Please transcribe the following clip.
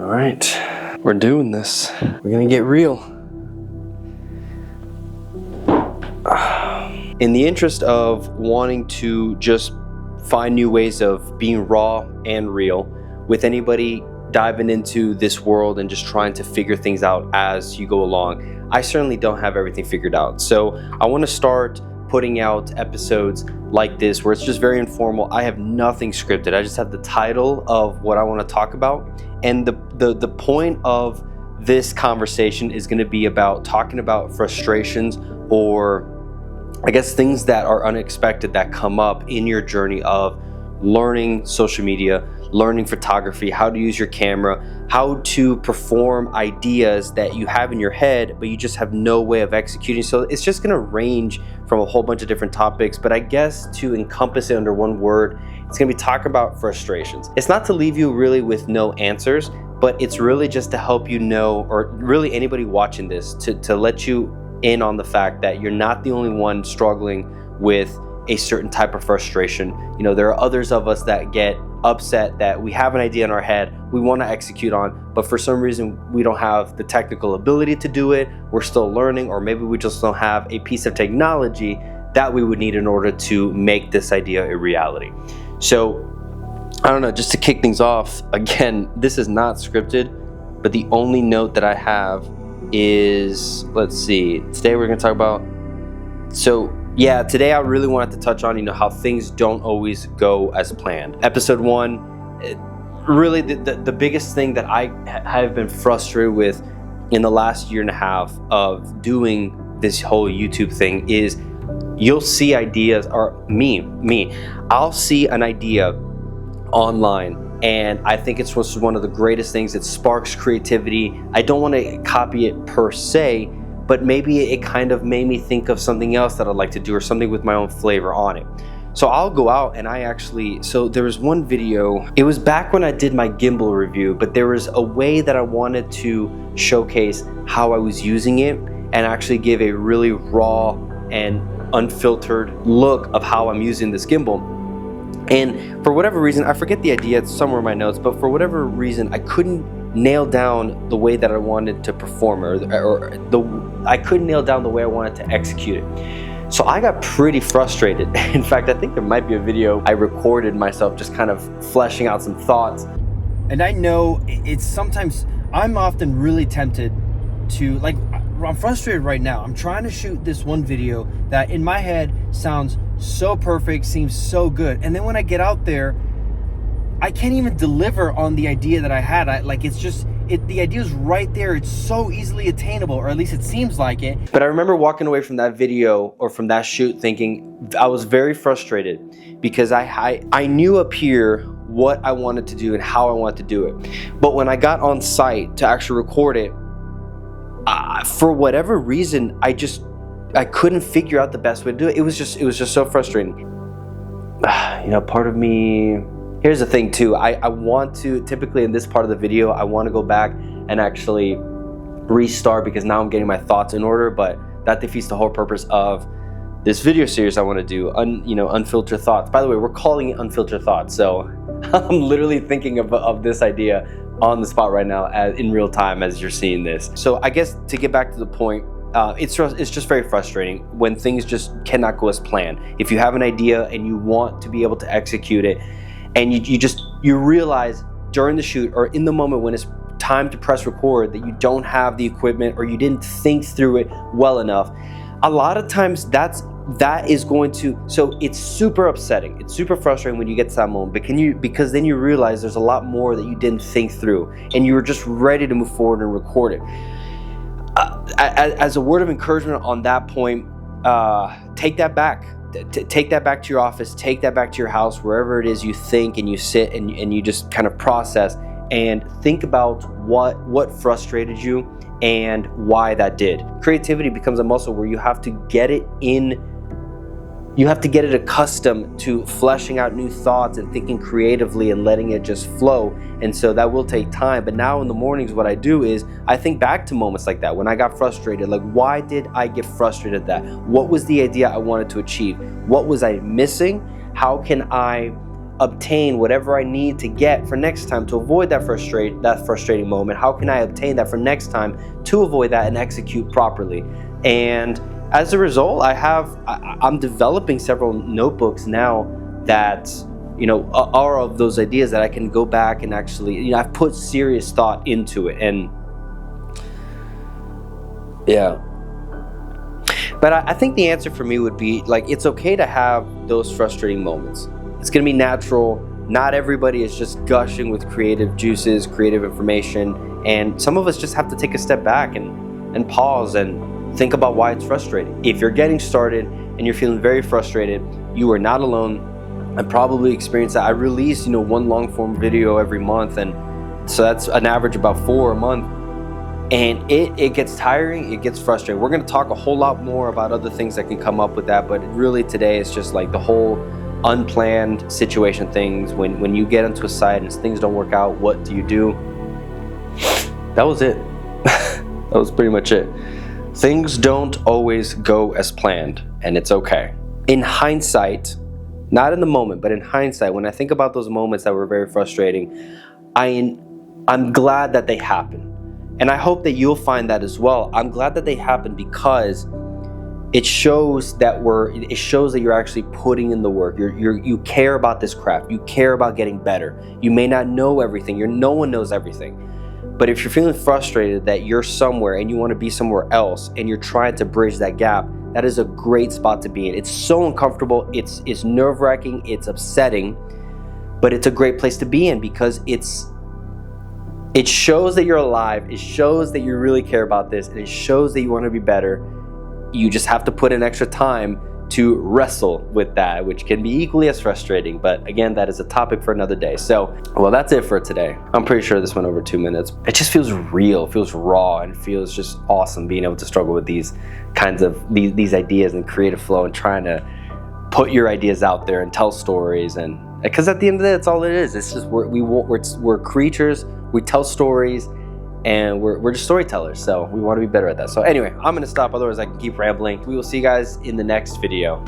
All right, we're doing this. We're gonna get real. In the interest of wanting to just find new ways of being raw and real, with anybody diving into this world and just trying to figure things out as you go along, I certainly don't have everything figured out. So I want to start putting out episodes like this where it's just very informal. I have nothing scripted. I just have the title of what I want to talk about. And the point of this conversation is going to be about talking about frustrations, or I guess things that are unexpected that come up in your journey of learning social media, learning photography, how to use your camera, how to perform ideas that you have in your head, but you just have no way of executing. So it's just gonna range from a whole bunch of different topics, but I guess to encompass it under one word, it's gonna be talking about frustrations. It's not to leave you really with no answers, but it's really just to help you know, or really anybody watching this, to let you in on the fact that you're not the only one struggling with a certain type of frustration. You know, there are others of us that get upset that we have an idea in our head we want to execute on, but for some reason we don't have the technical ability to do it. We're still learning, or maybe we just don't have a piece of technology that we would need in order to make this idea a reality. So I don't know, just to kick things off, again, this is not scripted, but the only note that I have is, let's see, today we're going to talk about, today I really wanted to touch on, how things don't always go as planned. Episode 1, really the biggest thing that I have been frustrated with in the last year and a half of doing this whole YouTube thing is you'll see ideas, or I'll see an idea online, and I think it's one of the greatest things. It sparks creativity. I don't want to copy it per se, but maybe it kind of made me think of something else that I'd like to do, or something with my own flavor on it. So I'll go out and so there was one video, it was back when I did my gimbal review, but there was a way that I wanted to showcase how I was using it and actually give a really raw and unfiltered look of how I'm using this gimbal. And for whatever reason, I forget the idea, it's somewhere in my notes, but for whatever reason, I couldn't nail down the way that I wanted to perform, I couldn't nail down the way I wanted to execute it. So I got pretty frustrated. In fact, I think there might be a video I recorded myself just kind of fleshing out some thoughts. And I know it's sometimes, I'm often really tempted to, I'm frustrated right now. I'm trying to shoot this one video that in my head sounds so perfect, seems so good, and then when I get out there, I can't even deliver on the idea that I had. The idea is right there. It's so easily attainable, or at least it seems like it. But I remember walking away from that video, or from that shoot, thinking I was very frustrated because I knew up here what I wanted to do and how I wanted to do it. But when I got on site to actually record it, for whatever reason, I couldn't figure out the best way to do it. It was just so frustrating. Part of me, here's the thing too, I want to, typically in this part of the video, I want to go back and actually restart because now I'm getting my thoughts in order, but that defeats the whole purpose of this video series I want to do, Unfiltered Thoughts. By the way, we're calling it Unfiltered Thoughts, so I'm literally thinking of this idea on the spot right now in real time as you're seeing this. So I guess to get back to the point, it's just very frustrating when things just cannot go as planned. If you have an idea and you want to be able to execute it, and you realize during the shoot or in the moment when it's time to press record that you don't have the equipment, or you didn't think through it well enough, a lot of times that is going to, so it's super upsetting. It's super frustrating when you get to that moment, because then you realize there's a lot more that you didn't think through, and you were just ready to move forward and record it. As a word of encouragement on that point, take that back. Take that back to your office, take that back to your house, wherever it is you think and you sit and you just kind of process and think about what frustrated you and why that did. Creativity becomes a muscle where you have to get it accustomed to fleshing out new thoughts and thinking creatively and letting it just flow. And so that will take time. But now in the mornings, what I do is I think back to moments like that when I got frustrated. Like, why did I get frustrated at that? What was the idea I wanted to achieve? What was I missing? How can I obtain whatever I need to get for next time to avoid that frustrating moment? How can I obtain that for next time to avoid that and execute properly? And as a result, I'm developing several notebooks now that, you know, are of those ideas that I can go back and actually, you know, I've put serious thought into it. And yeah. But I think the answer for me would be, like, it's okay to have those frustrating moments. It's going to be natural. Not everybody is just gushing with creative juices, creative information. And some of us just have to take a step back and pause and think about why it's frustrating. If you're getting started and you're feeling very frustrated, you are not alone. I probably experienced that. I release, you know, one long form video every month, and so that's an average about 4 a month. And it gets tiring, it gets frustrating. We're gonna talk a whole lot more about other things that can come up with that, but really today it's just like the whole unplanned situation things. When you get into a site and things don't work out, what do you do? That was it. That was pretty much it. Things don't always go as planned, and it's okay. In hindsight, not in the moment, but in hindsight, when I think about those moments that were very frustrating, I'm glad that they happened. And I hope that you'll find that as well. I'm glad that they happened because it shows that you're actually putting in the work. You care about this craft. You care about getting better. You may not know everything. No one knows everything. But if you're feeling frustrated that you're somewhere and you want to be somewhere else and you're trying to bridge that gap, that is a great spot to be in. It's so uncomfortable. It's nerve-wracking. It's upsetting. But it's a great place to be in because it shows that you're alive. It shows that you really care about this, and it shows that you want to be better. You just have to put in extra time to wrestle with that, which can be equally as frustrating. But again, that is a topic for another day. So, well, that's it for today. I'm pretty sure this went over 2 minutes. It just feels real, feels raw, and feels just awesome being able to struggle with these kinds of these ideas and creative flow and trying to put your ideas out there and tell stories. And because at the end of the day, that's all it is. It's just we're creatures. We tell stories, and we're just storytellers, so we want to be better at that. So anyway, I'm going to stop, otherwise I can keep rambling. We will see you guys in the next video.